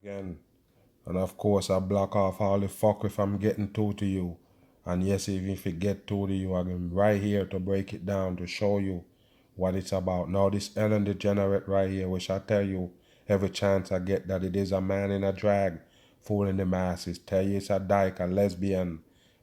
again. And of course, I block off all the fuck if I'm getting through to you. And yes, even if it get through to you, I'm right here to break it down, to show you what it's about. Now, this Ellen Degenerate right here, which I tell you every chance I get that it is a man in a drag fooling the masses. Tell you it's a dyke, a lesbian,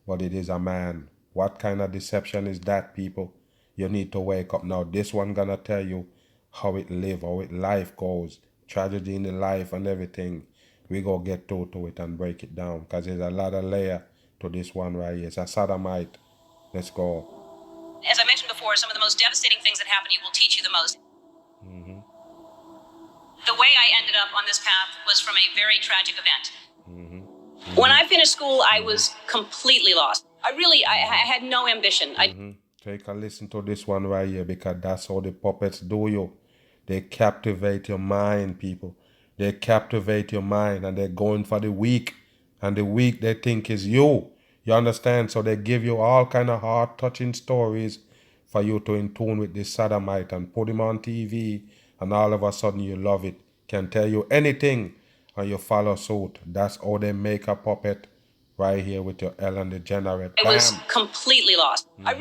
but it is a man. What kind of deception is that, people? You need to wake up now. This one gonna tell you how it live, how it life goes, tragedy in the life and everything. We go get through to it and break it down because there's a lot of layer to this one right here. It's a sodomite. Let's go. As I mentioned before, some of the most devastating things that happen to you will teach you the most. The way I ended up on this path was from a very tragic event. When I finished school, I was completely lost. I had no ambition. Take a listen to this one right here because that's how the puppets do you. They captivate your mind, people. They captivate your mind and they're going for the weak. And the weak they think is you. You understand? So they give you all kind of heart-touching stories for you to in tune with this sodomite and put him on TV and all of a sudden you love it. Can tell you anything and you follow suit. That's how they make a puppet right here with your Ellen Degenerate. I was completely lost. I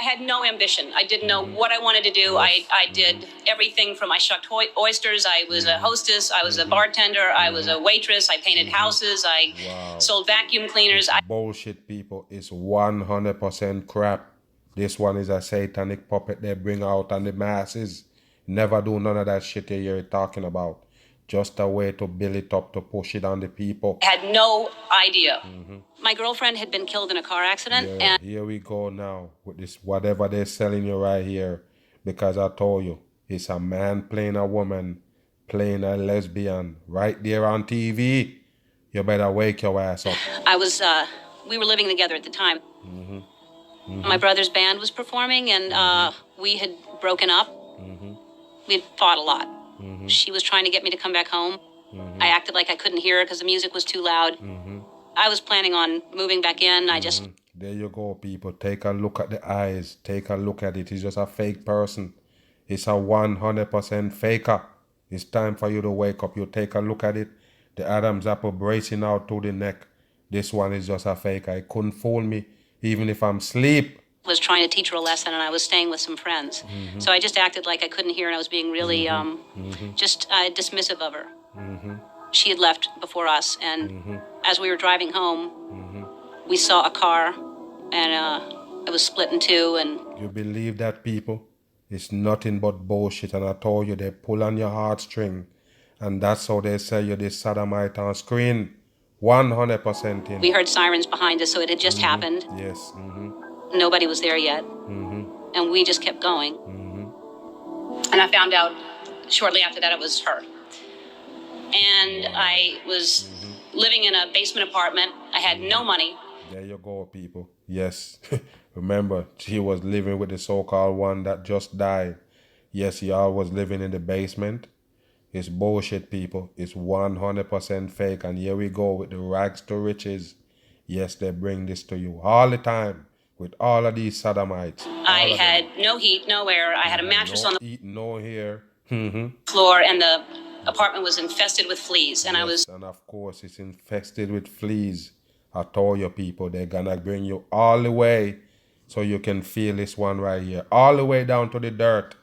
had no ambition. I didn't know what I wanted to do. I did everything from I shucked oysters. I was a hostess. I was a bartender. I was a waitress. I painted houses. I sold vacuum cleaners. Bullshit, people. It's 100% crap. This one is a satanic puppet they bring out on the masses. Never do none of that shit you're talking about. Just a way to build it up, to push it on the people. I had no idea. My girlfriend had been killed in a car accident. Yeah, and here we go now with this whatever they're selling you right here. Because I told you, it's a man playing a woman, playing a lesbian right there on TV. You better wake your ass up. We were living together at the time. My brother's band was performing and we had broken up. We had fought a lot. She was trying to get me to come back home. I acted like I couldn't hear her because the music was too loud. I was planning on moving back in. There you go, people. Take a look at the eyes. Take a look at it. He's just a fake person. It's a 100% faker. It's time for you to wake up. You take a look at it. The Adam's apple bracing out to the neck. This one is just a faker. It couldn't fool me, even if I'm asleep. Was trying to teach her a lesson and I was staying with some friends. So I just acted like I couldn't hear and I was being really dismissive of her. She had left before us and as we were driving home, we saw a car and it was split in two. And you believe that, people? It's nothing but bullshit, and I told you they pull on your heartstring and that's how they sell you this sodomite on screen. 100% in. We heard sirens behind us, so it had just happened. Yes. Nobody was there yet. And we just kept going. And I found out shortly after that it was her. And I was living in a basement apartment. I had no money. There you go, people. Yes. Remember, she was living with the so-called one that just died. Yes, y'all was living in the basement. It's bullshit, people. It's 100% fake. And here we go with the rags to riches. Yes, they bring this to you all the time. With all of these sodomites. I had no heat, no air. I had a mattress on the heat, no hair. floor, and the apartment was infested with fleas. And and of course, it's infested with fleas. I told you, people, they're gonna bring you all the way so you can feel this one right here. All the way down to the dirt.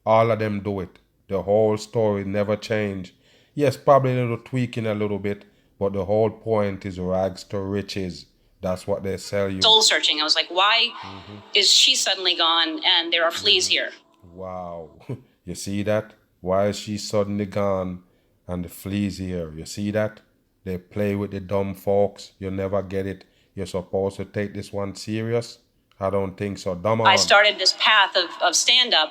All of them do it. The whole story never changed. Yes, probably a little tweaking a little bit, but the whole point is rags to riches. That's what they sell you. Soul searching. I was like, why is she suddenly gone and there are fleas here? Wow. You see that? Why is she suddenly gone and the fleas here? You see that? They play with the dumb folks. You never get it. You're supposed to take this one serious? I don't think so. Dumb on. I started this path of stand-up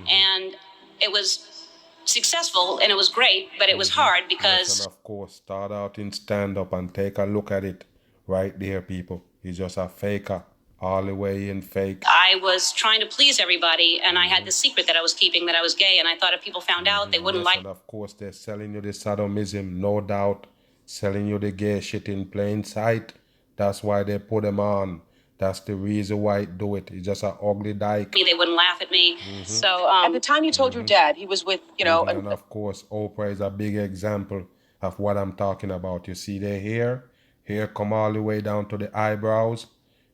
and it was successful and it was great, but it was hard because... Yes, and of course, start out in stand-up and take a look at it. Right there, people. He's just a faker. All the way in fake. I was trying to please everybody, and I had the secret that I was keeping, that I was gay, and I thought if people found out, they wouldn't like... And of course, they're selling you the sadomism, no doubt. Selling you the gay shit in plain sight. That's why they put them on. That's the reason why it do it. It's just an ugly dyke. They wouldn't laugh at me. So, at the time you told your dad, he was with, And of course, Oprah is a big example of what I'm talking about. You see their hair come all the way down to the eyebrows.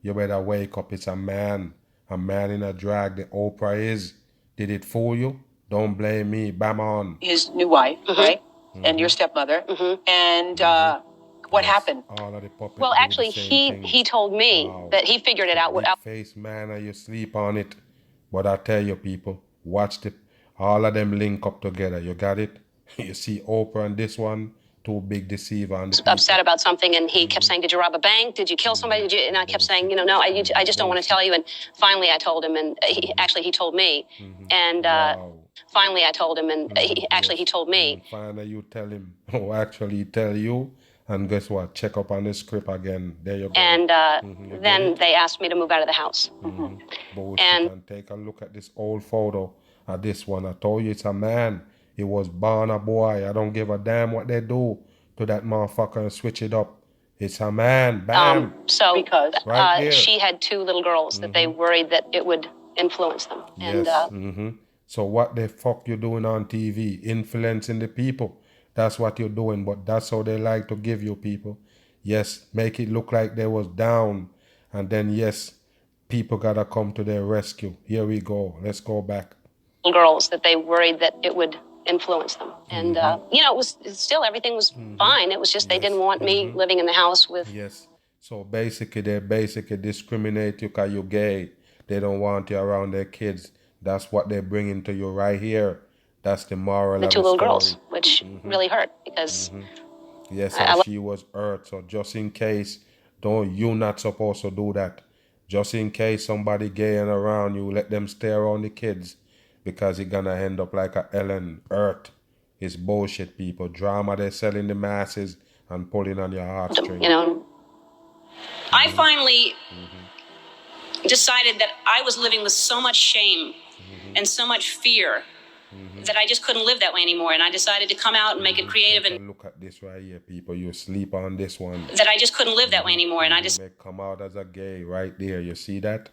You better wake up. It's a man in a drag. The Oprah is. Did it fool you? Don't blame me. Bam on. His new wife, right? And your stepmother. And what happened? All of the puppets. Well, actually, he told me that he figured it out. Big face man, and you sleep on it. But I tell you, people, watch all of them link up together. You got it? You see Oprah and this one, too big deceiver. And upset about something, and he kept saying, "Did you rob a bank? Did you kill somebody?" Did you? And I kept saying, "No, I just don't want to tell you." And finally, I told him, and he told me, and finally, I told him, and he told me. And finally, you tell him, oh, actually, he tell you. And guess what? Check up on the script again. There you go. And then they asked me to move out of the house. And take a look at this old photo of this one. I told you it's a man. He was born a boy. I don't give a damn what they do to that motherfucker and switch it up. It's a man. Bam. So because right she had 2 little girls that they worried that it would influence them. Yes. And so what the fuck you doing on TV? Influencing the people. That's what you're doing, but that's how they like to give you people. Yes, make it look like they was down. And then, yes, people got to come to their rescue. Here we go. Let's go back. Girls that they worried that it would influence them. And, it was still, everything was fine. It was just they didn't want me living in the house with... Yes. So basically, they discriminate you because you're gay. They don't want you around their kids. That's what they're bringing to you right here. That's the moral the of 2 the little story. girls, which really hurt because... Yes, and she was hurt. So just in case, you're not supposed to do that. Just in case somebody gay and around you, let them stay around the kids because you're going to end up like a Ellen hurt. It's bullshit, people. Drama they're selling the masses and pulling on your heartstrings. I finally decided that I was living with so much shame and so much fear that I just couldn't live that way anymore. And I decided to come out and make it creative. And look at this right here, people. You sleep on this one. That I just couldn't live that way anymore. And I just come out as a gay right there. You see that?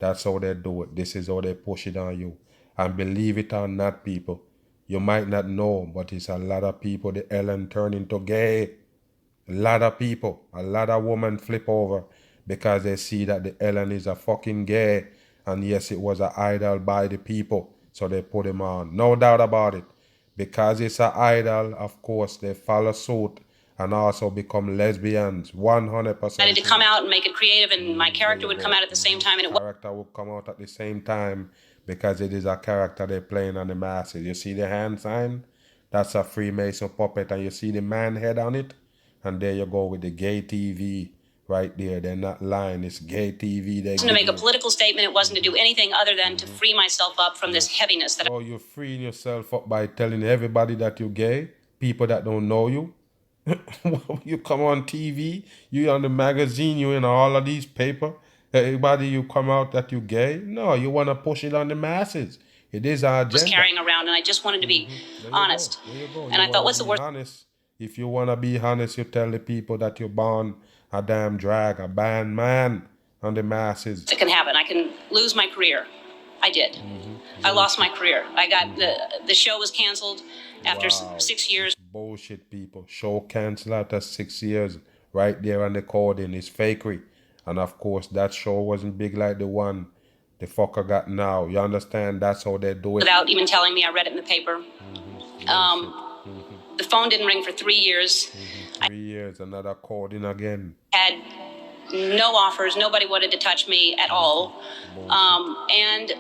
That's how they do it. This is how they push it on you. And believe it or not, people, you might not know, but it's a lot of people the Ellen turn into gay. A lot of people, a lot of women flip over because they see that the Ellen is a fucking gay. And yes, it was an idol by the people. So they put him on. No doubt about it. Because it's an idol, of course, they follow suit and also become lesbians. 100%. I had to come out and make it creative, and my character would come out at the same time. And character would come out at the same time because it is a character they're playing on the masses. You see the hand sign? That's a Freemason puppet. And you see the man head on it? And there you go with the gay TV. Right there, they're not lying. It's gay TV. It wasn't to make a political statement. It wasn't to do anything other than to free myself up from this heaviness. Oh, you're freeing yourself up by telling everybody that you're gay? People that don't know you? You come on TV, you on the magazine, you in all of these paper. Everybody you come out that you're gay? No, you want to push it on the masses. It is our agenda. I was carrying around, and I just wanted to be honest. There you go. And I thought, what's the word? Honest. If you want to be honest, you tell the people that you're born a damn drag, a bad man on the masses. It can happen. I can lose my career. I did. I lost my career. I got the show was canceled after 6 years. Bullshit, people. Show canceled after 6 years. Right there on the coding. It's fakery. And of course, that show wasn't big like the one the fucker got now. You understand? That's how they do it. Without even telling me, I read it in the paper. The phone didn't ring for 3 years. 3 years, another coding again. Had no offers. Nobody wanted to touch me at all. And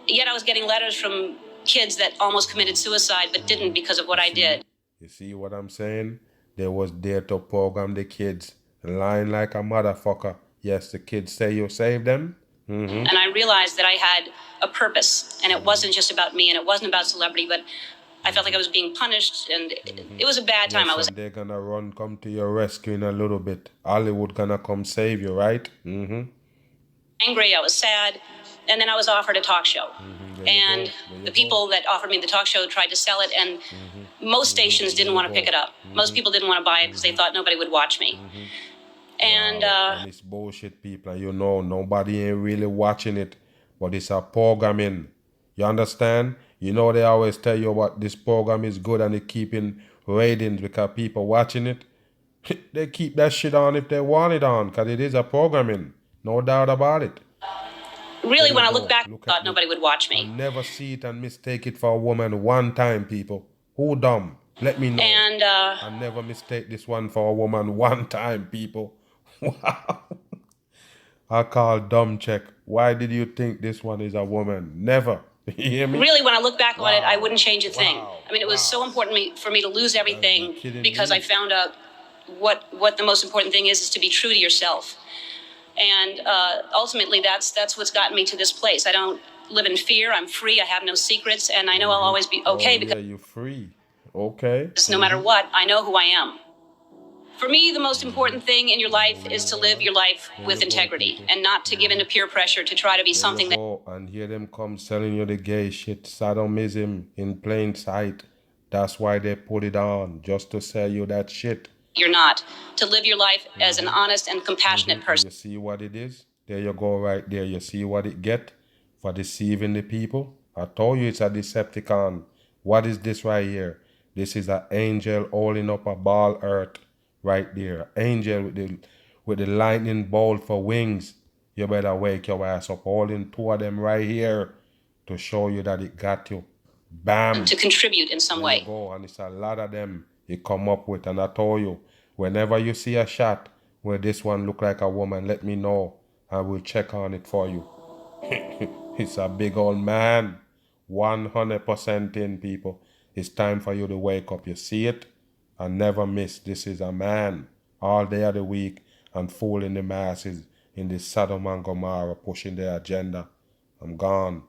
yet I was getting letters from kids that almost committed suicide but didn't because of what I did. You see what I'm saying? They was there to program the kids. Lying like a motherfucker. Yes, the kids say you saved them. And I realized that I had a purpose. And it wasn't just about me, and it wasn't about celebrity, but I felt like I was being punished, and it was a bad time. Yes, they're gonna come to your rescue in a little bit. Hollywood gonna come save you, right? Angry, I was sad, and then I was offered a talk show. And the people that offered me the talk show tried to sell it, and most stations didn't want to pick it up. Most people didn't want to buy it because they thought nobody would watch me. And it's bullshit, people. You know, nobody ain't really watching it, but it's a programming. You understand? You know, they always tell you what this program is good and it's keeping ratings because people watching it. They keep that shit on if they want it on, because it is a programming. No doubt about it. Really, when I look back, Look I thought at me. nobody would watch I me. never see it and mistake it for a woman one time, people. Who dumb? Let me know. And I never mistake this one for a woman one time, people. Wow. I call dumb check. Why did you think this one is a woman? Never. You hear me? really, when I look back on it, I Wow. wouldn't change a thing. Wow. I mean, it was so Wow. important for me to lose everything kidding because me. I found out what the most important thing is to be true to yourself. And ultimately, that's what's gotten me to this place. I don't live in fear. I'm free. I have no secrets, and I know I'll always be okay Oh, because yeah, you're free. Okay. no matter what, I know who I am. For me, the most important thing in your life is to live your life with integrity and not to give in to peer pressure to try to be something that Go and hear them come selling you the gay shit, sadomism in plain sight. That's why they put it on, just to sell you that shit. you're not. To live your life as an honest and compassionate person. You see what it is? There you go right there. You see what it get for deceiving the people? I told you it's a Decepticon. What is this right here? This is an angel holding up a ball earth right there. Angel with the lightning bolt for wings. You better wake your ass up. Holding two of them right here to show you that it got you. Bam. To contribute in some way. Go, and it's a lot of them you come up with. And I told you, whenever you see a shot where this one look like a woman, let me know. I will check on it for you. It's a big old man. 100% in, people. It's time for you to wake up. You see it? And never miss. This is a man. All day of the week and fooling the masses in this Sodom and Gomorrah, pushing their agenda. I'm gone.